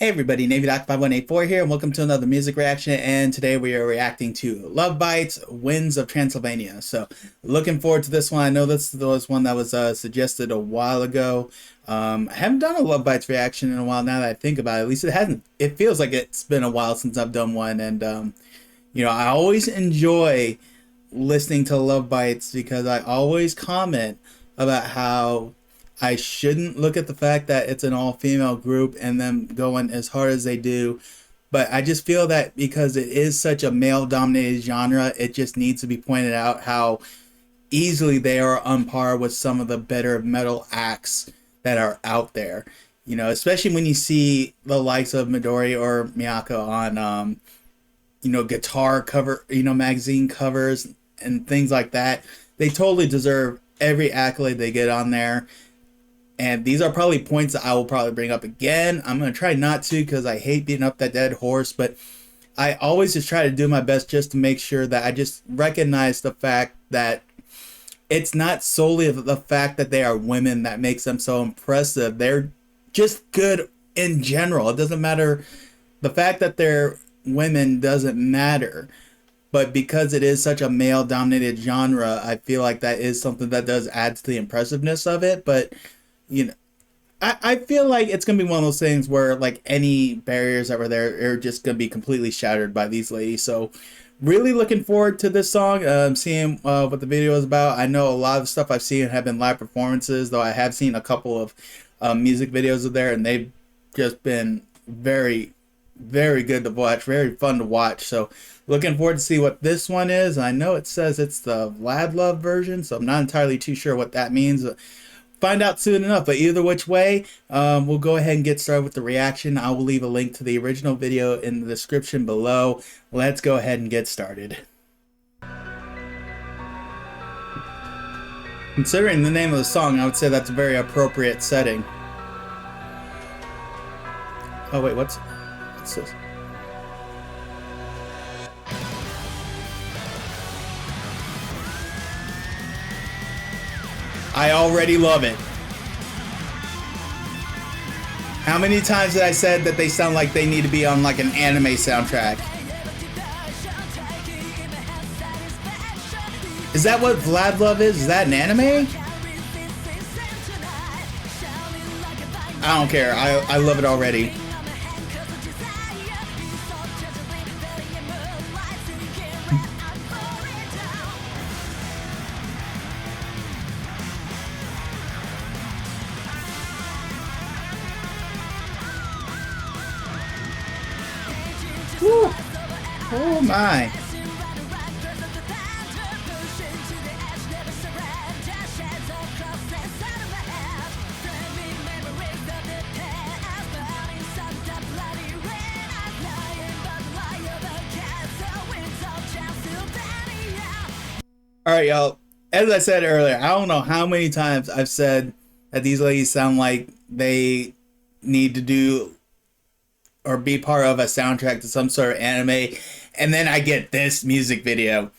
Hey everybody, Navy.5184 here, and welcome to another music reaction. And today we are reacting to Lovebites, Winds of Transylvania. So, looking forward to this one. I know this was one that was suggested a while ago. I haven't done a Lovebites reaction in a while now that I think about it. At least it hasn't. It feels like it's been a while since I've done one. And, I always enjoy listening to Lovebites because I always comment about how I shouldn't look at the fact that it's an all-female group and them going as hard as they do. But I just feel that because it is such a male-dominated genre, it just needs to be pointed out how easily they are on par with some of the better metal acts that are out there. Especially when you see the likes of Midori or Miyako on, guitar cover, magazine covers and things like that. They totally deserve every accolade they get on there. And these are probably points that I will probably bring up again. I'm going to try not to because I hate beating up that dead horse. But I always just try to do my best just to make sure that I just recognize the fact that it's not solely the fact that they are women that makes them so impressive. They're just good in general. It doesn't matter. The fact that they're women doesn't matter. But because it is such a male-dominated genre, I feel like that is something that does add to the impressiveness of it. But I feel like it's going to be one of those things where, like, any barriers that were there are just going to be completely shattered by these ladies. So, really looking forward to this song, seeing what the video is about. I know a lot of the stuff I've seen have been live performances, though I have seen a couple of music videos of there, and they've just been very, very good to watch, very fun to watch. So, looking forward to see what this one is. I know it says it's the Vlad Love version, so I'm not entirely too sure what that means. Find out soon enough, but either which way, we'll go ahead and get started with the reaction. I will leave a link to the original video in the description below. Let's go ahead and get started. Considering the name of the song, I would say that's a very appropriate setting. Oh wait, what's this? I already love it. How many times did I said that they sound like they need to be on like an anime soundtrack? Is that what Vlad Love is? Is that an anime? I don't care. I love it already. Woo. Oh my. All right, y'all. As I said earlier, I don't know how many times I've said that these ladies sound like they need to do or be part of a soundtrack to some sort of anime, and then I get this music video.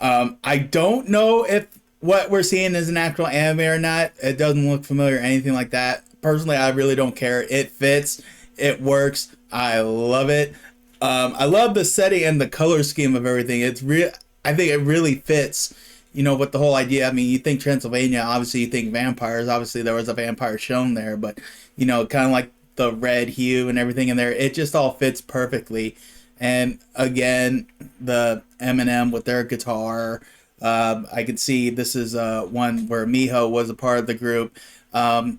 I don't know if what we're seeing is an actual anime or not. It doesn't look familiar or anything like that. Personally, I really don't care. It fits. It works. I love it. I love the setting and the color scheme of everything. It's real. I think it really fits, with the whole idea. I mean, you think Transylvania, obviously you think vampires. Obviously there was a vampire shown there, but, kind of like the red hue and everything in there, it just all fits perfectly. And again, the Eminem with their guitar, I could see this is one where Miho was a part of the group. And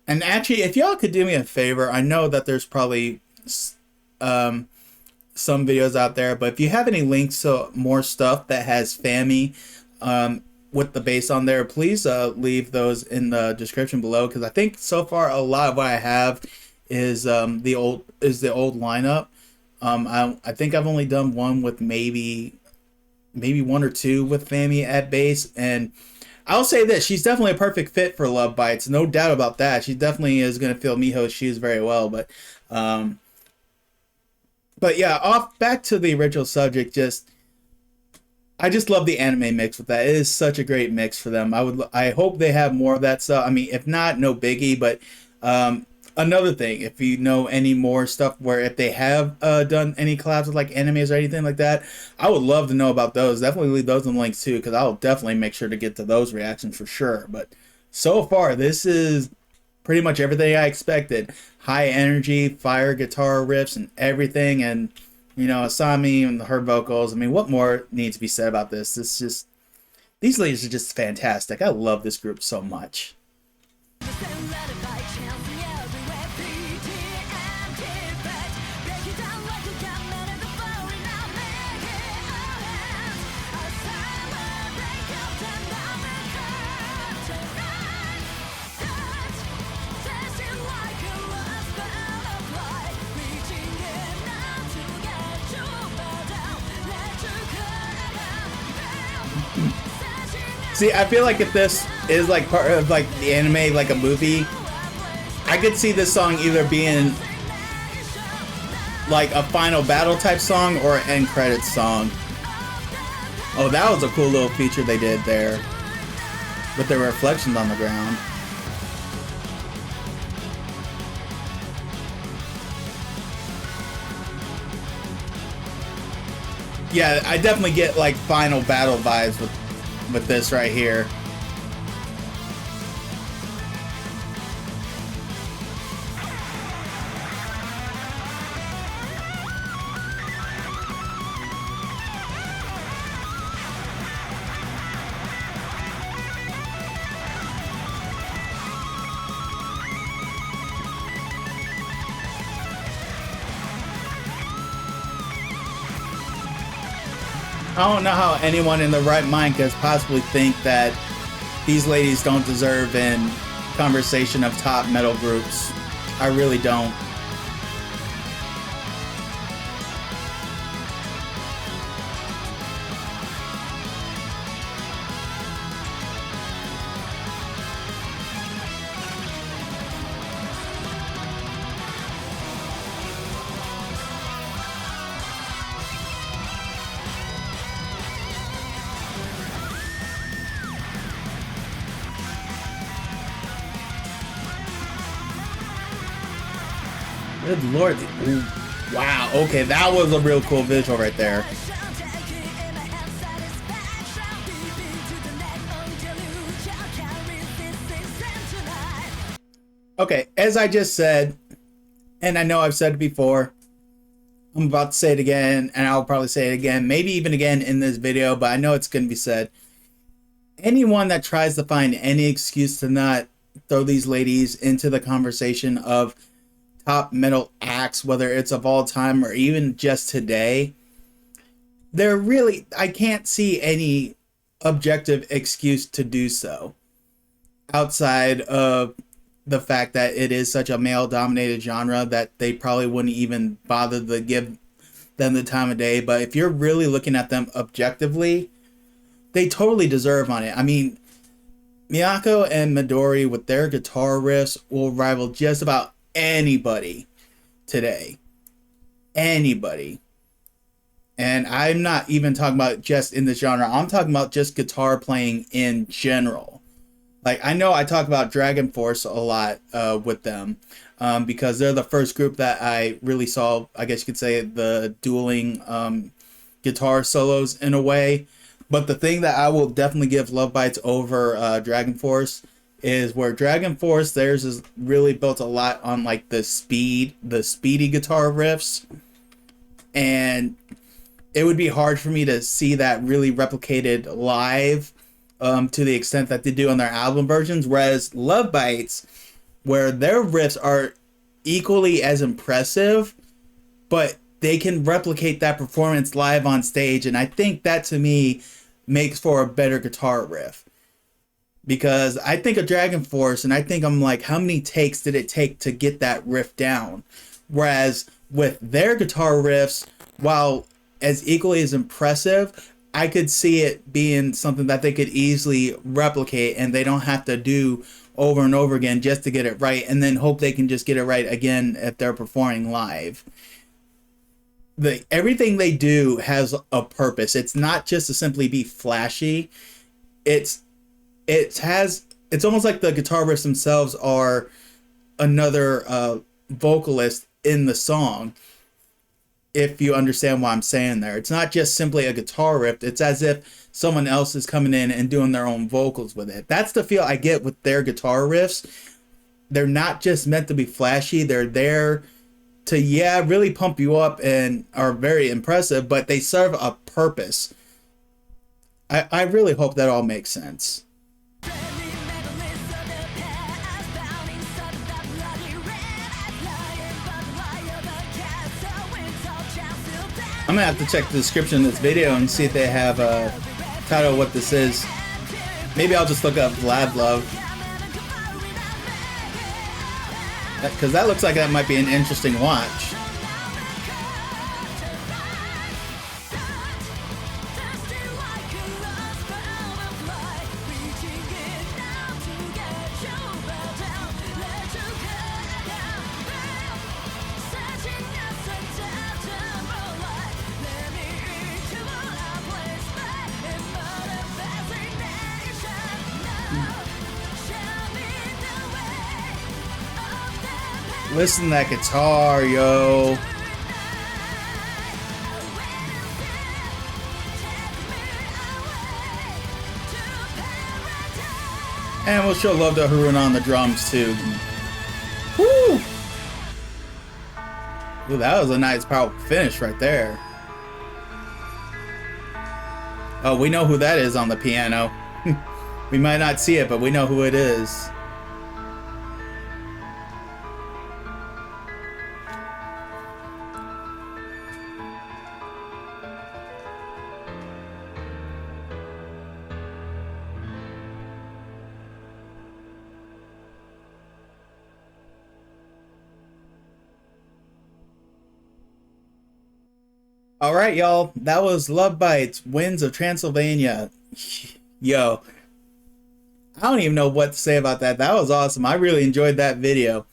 actually, if y'all could do me a favor, I know that there's probably some videos out there, but if you have any links to more stuff that has Fami with the bass on there, please leave those in the description below, because I think so far a lot of what I have is the old lineup. I think I've only done one with maybe one or two with Fami at bass, and I'll say this: she's definitely a perfect fit for Lovebites, no doubt about that. She definitely is going to fill Miho's shoes very well, but yeah, back to the original subject. I just love the anime mix with that. It is such a great mix for them. I hope they have more of that stuff. I mean, if not, no biggie. But Another thing, if you know any more stuff where if they have done any collabs with like animes or anything like that, I would love to know about those. Definitely leave those in the links too, because I'll definitely make sure to get to those reactions for sure. But so far, this is pretty much everything I expected. High energy, fire guitar riffs and everything, and you know, Asami and her vocals. I mean, what more needs to be said about this? This just, these ladies are just fantastic. I love this group so much. See, I feel like if this is like part of like the anime, like a movie, I could see this song either being like a final battle type song or an end credits song. Oh, that was a cool little feature they did there with the reflections on the ground. Yeah, I definitely get like final battle vibes with this right here. I don't know how anyone in the right mind could possibly think that these ladies don't deserve in conversation of top metal groups. I really don't. Good lord. Ooh, wow, okay, that was a real cool visual right there. Okay, as I just said, and I know I've said it before, I'm about to say it again, and I'll probably say it again, maybe even again in this video, but I know it's going to be said. Anyone that tries to find any excuse to not throw these ladies into the conversation of top metal acts, whether it's of all time or even just today, they're really, I can't see any objective excuse to do so outside of the fact that it is such a male dominated genre that they probably wouldn't even bother to give them the time of day. But if you're really looking at them objectively, they totally deserve on it. I mean, Miyako and Midori with their guitar riffs will rival just about anybody today. Anybody. And I'm not even talking about just in this genre. I'm talking about just guitar playing in general. Like, I know I talk about Dragon Force a lot with them because they're the first group that I really saw, I guess you could say, the dueling guitar solos in a way. But the thing that I will definitely give Lovebites over Dragon Force is where Dragon Force, theirs is really built a lot on like the speedy guitar riffs. And it would be hard for me to see that really replicated live to the extent that they do on their album versions. Whereas Lovebites, where their riffs are equally as impressive, but they can replicate that performance live on stage. And I think that to me makes for a better guitar riff. Because I think of Dragon Force and I think I'm like, how many takes did it take to get that riff down? Whereas with their guitar riffs, while as equally as impressive, I could see it being something that they could easily replicate and they don't have to do over and over again just to get it right, and then hope they can just get it right again if they're performing live. Everything they do has a purpose. It's not just to simply be flashy. It's almost like the guitar riffs themselves are another vocalist in the song, if you understand what I'm saying there. It's not just simply a guitar riff. It's as if someone else is coming in and doing their own vocals with it. That's the feel I get with their guitar riffs. They're not just meant to be flashy. They're there to, yeah, really pump you up and are very impressive, but they serve a purpose. I really hope that all makes sense. I'm gonna have to check the description of this video and see if they have a title of what this is. Maybe I'll just look up Vlad Love, because that looks like that might be an interesting watch. Listen to that guitar, yo. And we'll show love to Harun on the drums too. Woo! Ooh, that was a nice powerful finish right there. Oh, we know who that is on the piano. We might not see it, but we know who it is. All right, y'all. That was Lovebites, Winds of Transylvania. Yo, I don't even know what to say about that. That was awesome. I really enjoyed that video.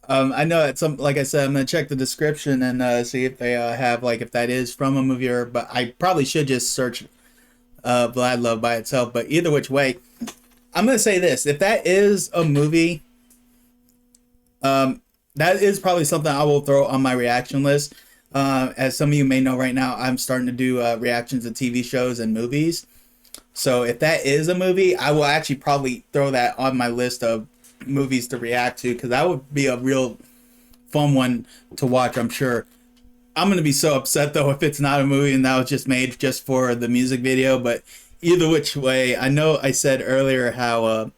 I know that like I said, I'm gonna check the description and see if they have, like, if that is from a movie, or, but I probably should just search Vlad Love by itself. But either which way, I'm gonna say this: if that is a movie, that is probably something I will throw on my reaction list. As some of you may know, right now I'm starting to do reactions to TV shows and movies. So if that is a movie, I will actually probably throw that on my list of movies to react to, because that would be a real fun one to watch, I'm sure. I'm going to be so upset, though, if it's not a movie and that was just made just for the music video. But either which way, I know I said earlier how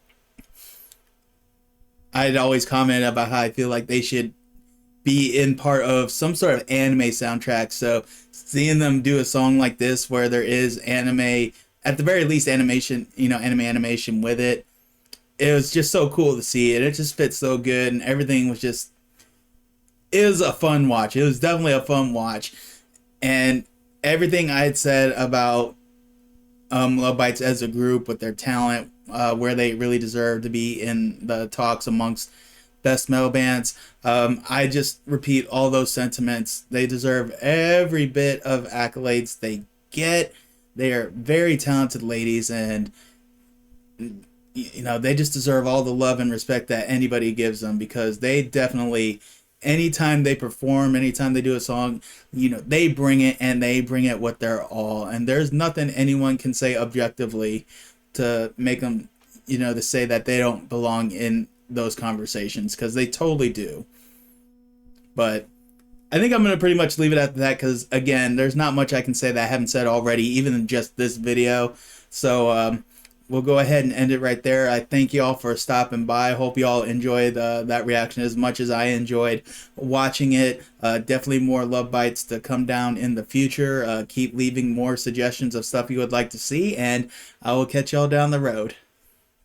I'd always comment about how I feel like they should be in part of some sort of anime soundtrack. So seeing them do a song like this where there is anime, at the very least animation, anime animation with it, it was just so cool to see it. It just fits so good, and everything was just, it was a fun watch. It was definitely a fun watch. And everything I had said about Lovebites as a group, with their talent, where they really deserve to be in the talks amongst best metal bands, I just repeat all those sentiments. They deserve every bit of accolades they get. They are very talented ladies, and they just deserve all the love and respect that anybody gives them, because they definitely, anytime they perform, anytime they do a song, they bring it, and they bring it with their all. And there's nothing anyone can say objectively to make them, to say that they don't belong in those conversations, because they totally do. But I think I'm going to pretty much leave it at that, because again, there's not much I can say that I haven't said already, even in just this video. So we'll go ahead and end it right there. I thank you all for stopping by. I hope you all enjoyed that reaction as much as I enjoyed watching it. Definitely more Lovebites to come down in the future. Keep leaving more suggestions of stuff you would like to see, and I will catch y'all down the road.